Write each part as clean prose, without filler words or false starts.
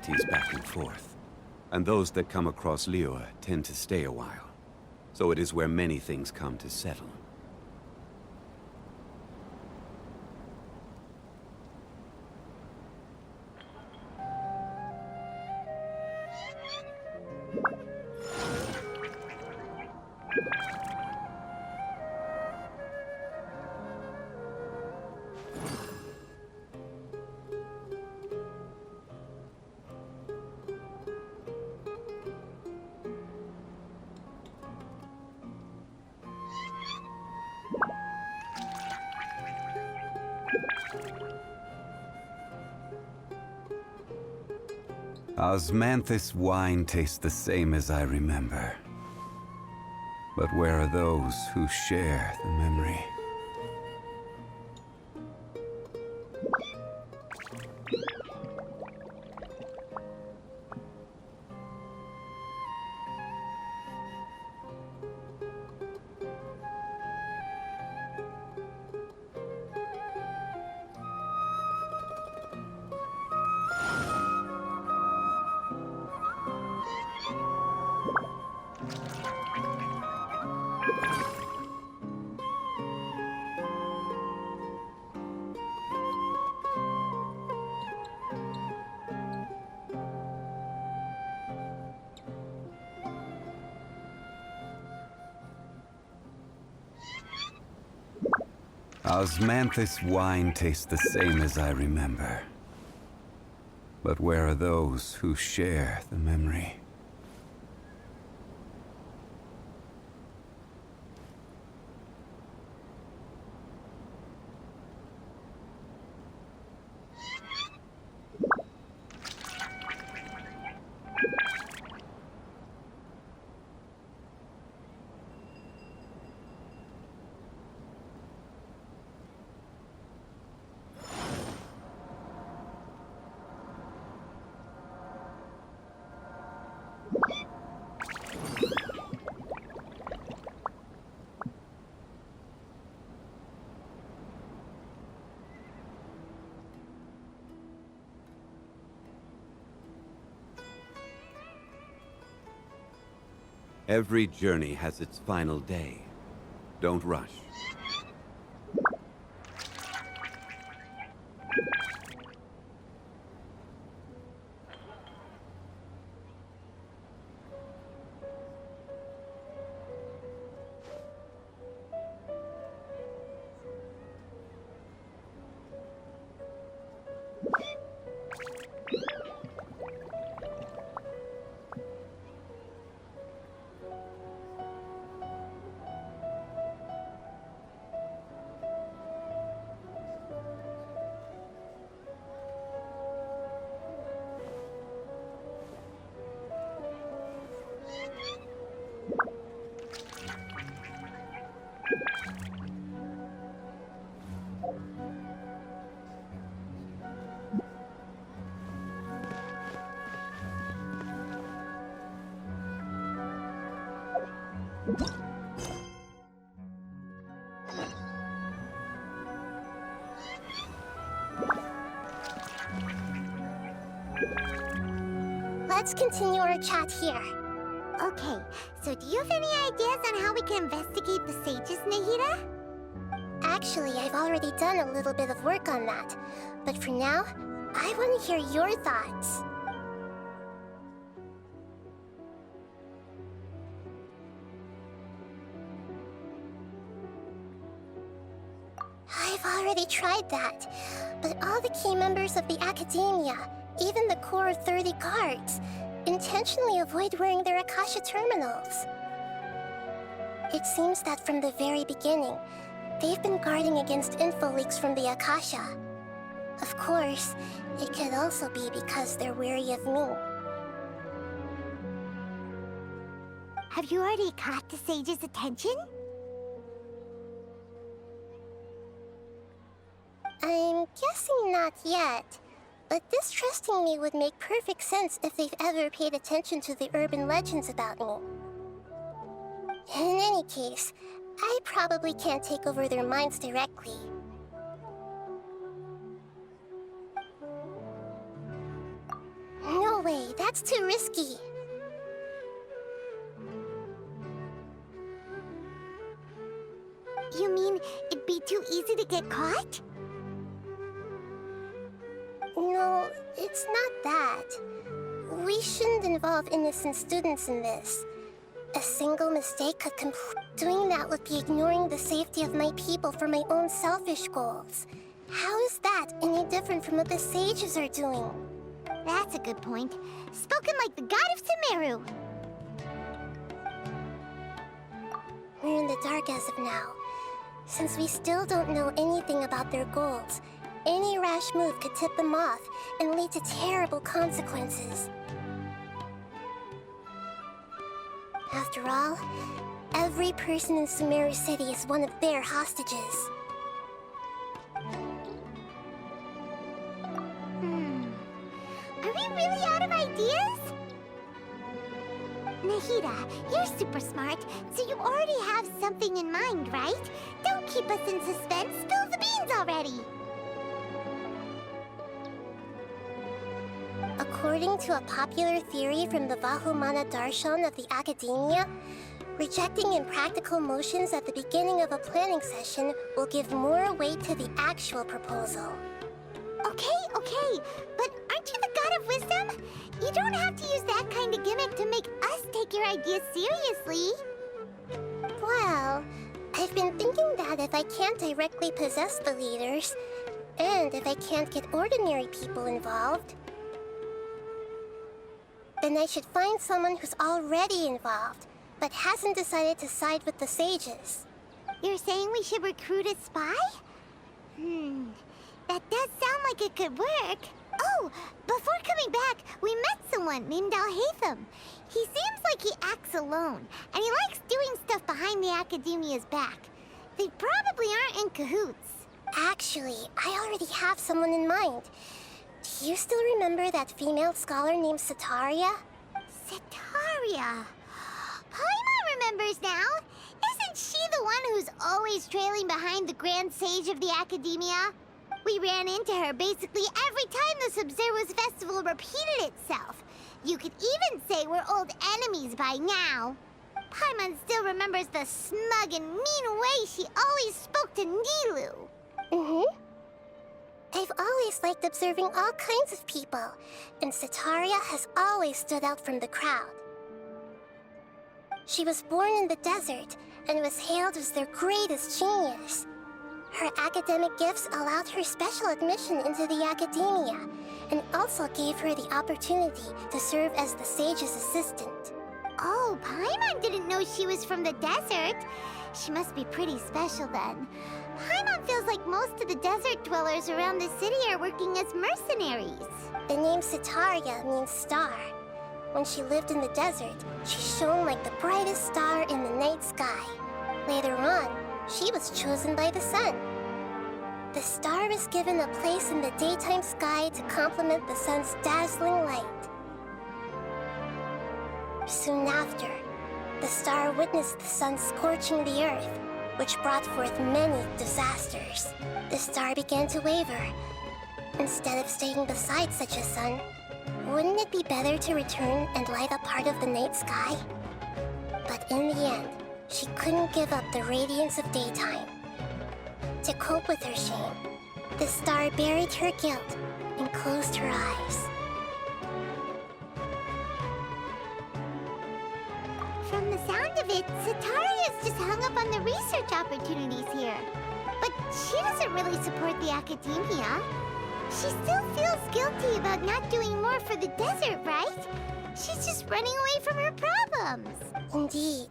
realities back and forth. And those that come across Liyue tend to stay a while. So it is where many things come to settle. Osmanthus wine tastes the same as I remember. But where are those who share the memory? Osmanthus wine tastes the same as I remember. But where are those who share the memory? Every journey has its final day. Don't rush. Let's continue our chat here. Okay, so do you have any ideas on how we can investigate the sages, Nahida? Actually, I've already done a little bit of work on that. But for now, I want to hear your thoughts. I've already tried that, but all the key members of the Academia, even the core 30 guards, intentionally avoid wearing their Akasha terminals. It seems that from the very beginning, they've been guarding against info leaks from the Akasha. Of course, it could also be because they're wary of me. Have you already caught the sage's attention? I'm guessing not yet, but distrusting me would make perfect sense if they've ever paid attention to the urban legends about me. In any case, I probably can't take over their minds directly. No way, that's too risky. You mean it'd be too easy to get caught? No, it's not that. We shouldn't involve innocent students in this. A single mistake could doing that would be ignoring the safety of my people for my own selfish goals. How is that any different from what the sages are doing? That's a good point. Spoken like the god of Sumeru. We're in the dark as of now. Since we still don't know anything about their goals, any rash move could tip them off and lead to terrible consequences. After all, every person in Sumeru City is one of their hostages. Are we really out of ideas? Nahida, you're super smart, so you already have something in mind, right? Don't keep us in suspense. Spill the beans already. According to a popular theory from the Vahumana Darshan of the Academia, rejecting impractical motions at the beginning of a planning session will give more weight to the actual proposal. Okay, but aren't you the god of wisdom? You don't have to use that kind of gimmick to make us take your ideas seriously. Well, I've been thinking that if I can't directly possess the leaders, and if I can't get ordinary people involved, then I should find someone who's already involved, but hasn't decided to side with the sages. You're saying we should recruit a spy? That does sound like it could work. Oh, before coming back, we met someone named Alhaitham. He seems like he acts alone, and he likes doing stuff behind the Academia's back. They probably aren't in cahoots. Actually, I already have someone in mind. Do you still remember that female scholar named Sataria? Sataria. Paimon remembers now. Isn't she the one who's always trailing behind the Grand Sage of the Academia? We ran into her basically every time the Sumeru Festival repeated itself. You could even say we're old enemies by now. Paimon still remembers the smug and mean way she always spoke to Nilou. I've always liked observing all kinds of people, and Sataria has always stood out from the crowd. She was born in the desert and was hailed as their greatest genius. Her academic gifts allowed her special admission into the Academia, and also gave her the opportunity to serve as the sage's assistant. Oh, Paimon didn't know she was from the desert. She must be pretty special then. Paimon feels like most of the desert dwellers around the city are working as mercenaries. The name Sataria means star. When she lived in the desert, she shone like the brightest star in the night sky. Later on, she was chosen by the sun. The star was given a place in the daytime sky to complement the sun's dazzling light. Soon after, the star witnessed the sun scorching the earth, which brought forth many disasters. The star began to waver. Instead of staying beside such a sun, wouldn't it be better to return and light up part of the night sky? But in the end, she couldn't give up the radiance of daytime. To cope with her shame, the star buried her guilt and closed her eyes. From the sound of it, Sataria's just hung up on the research opportunities here. But she doesn't really support the Academia. She still feels guilty about not doing more for the desert, right? She's just running away from her problems. Indeed.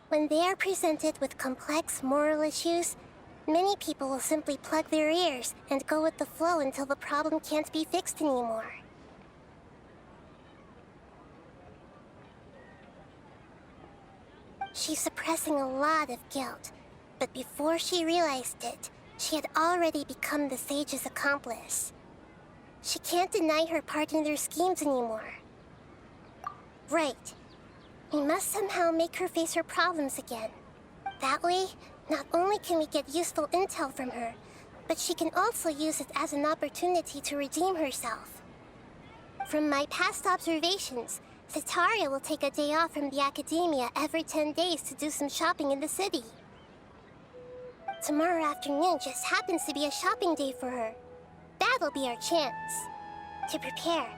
When they are presented with complex moral issues, many people will simply plug their ears and go with the flow until the problem can't be fixed anymore. She's suppressing a lot of guilt, but before she realized it, she had already become the sage's accomplice. She can't deny her part in their schemes anymore. Right. We must somehow make her face her problems again. That way, not only can we get useful intel from her, but she can also use it as an opportunity to redeem herself. From my past observations, Setaria will take a day off from the academia every 10 days to do some shopping in the city. Tomorrow afternoon just happens to be a shopping day for her. That'll be our chance. To prepare,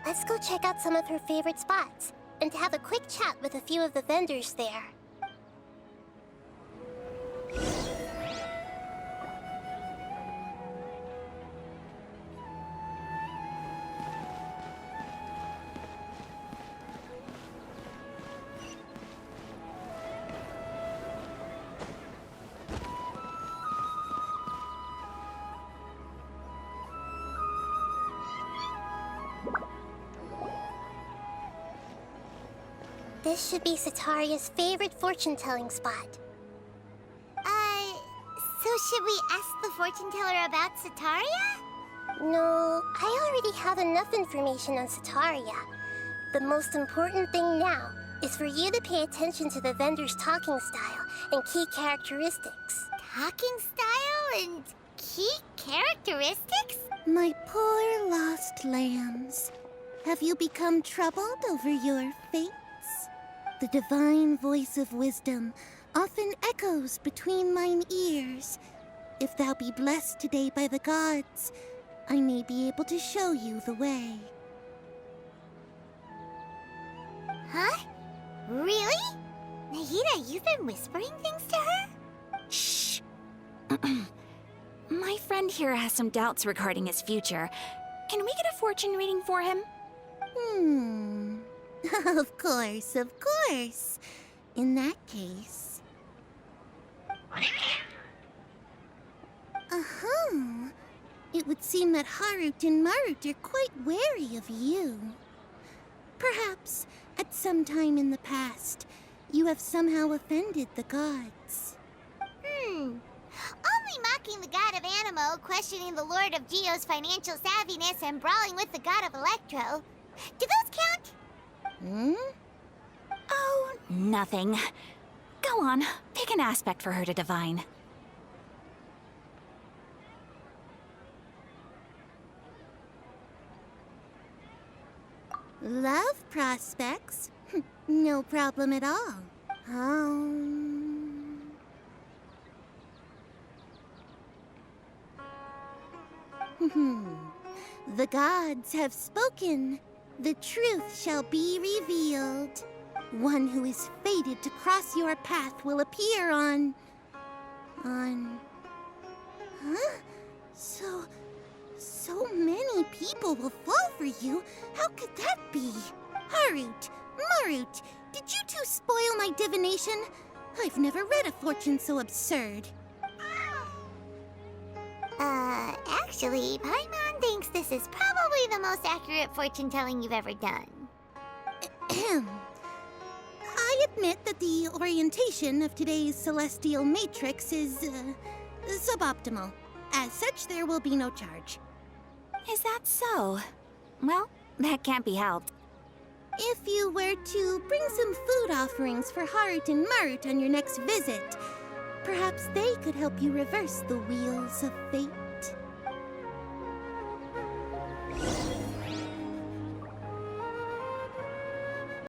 let's go check out some of her favorite spots and have a quick chat with a few of the vendors there. This should be Setaria's favorite fortune-telling spot. So should we ask the fortune teller about Setaria? No, I already have enough information on Setaria. The most important thing now is for you to pay attention to the vendor's talking style and key characteristics. Talking style and key characteristics? My poor lost lambs. Have you become troubled over your fates? The divine voice of wisdom often echoes between mine ears. If thou be blessed today by the gods, I may be able to show you the way. Huh? Really? Nahida, you've been whispering things to her? Shh. My friend here has some doubts regarding his future. Can we get a fortune reading for him? Of course, of course. In that case... It would seem that Harut and Marut are quite wary of you. Perhaps, at some time in the past, you have somehow offended the gods. Only mocking the god of Animo, questioning the Lord of Geo's financial savviness, and brawling with the god of Electro. Do those count? Oh, nothing. Go on, pick an aspect for her to divine. Love prospects? No problem at all. The gods have spoken. The truth shall be revealed. One who is fated to cross your path will appear on... Huh? So many people will fall for you. How could that be? Harut, Marut, did you two spoil my divination? I've never read a fortune so absurd. Actually, Paimon thinks this is probably the most accurate fortune-telling you've ever done. I admit that the orientation of today's celestial matrix is, suboptimal. As such, there will be no charge. Is that so? Well, that can't be helped. If you were to bring some food offerings for Harut and Marut on your next visit, perhaps they could help you reverse the wheels of fate.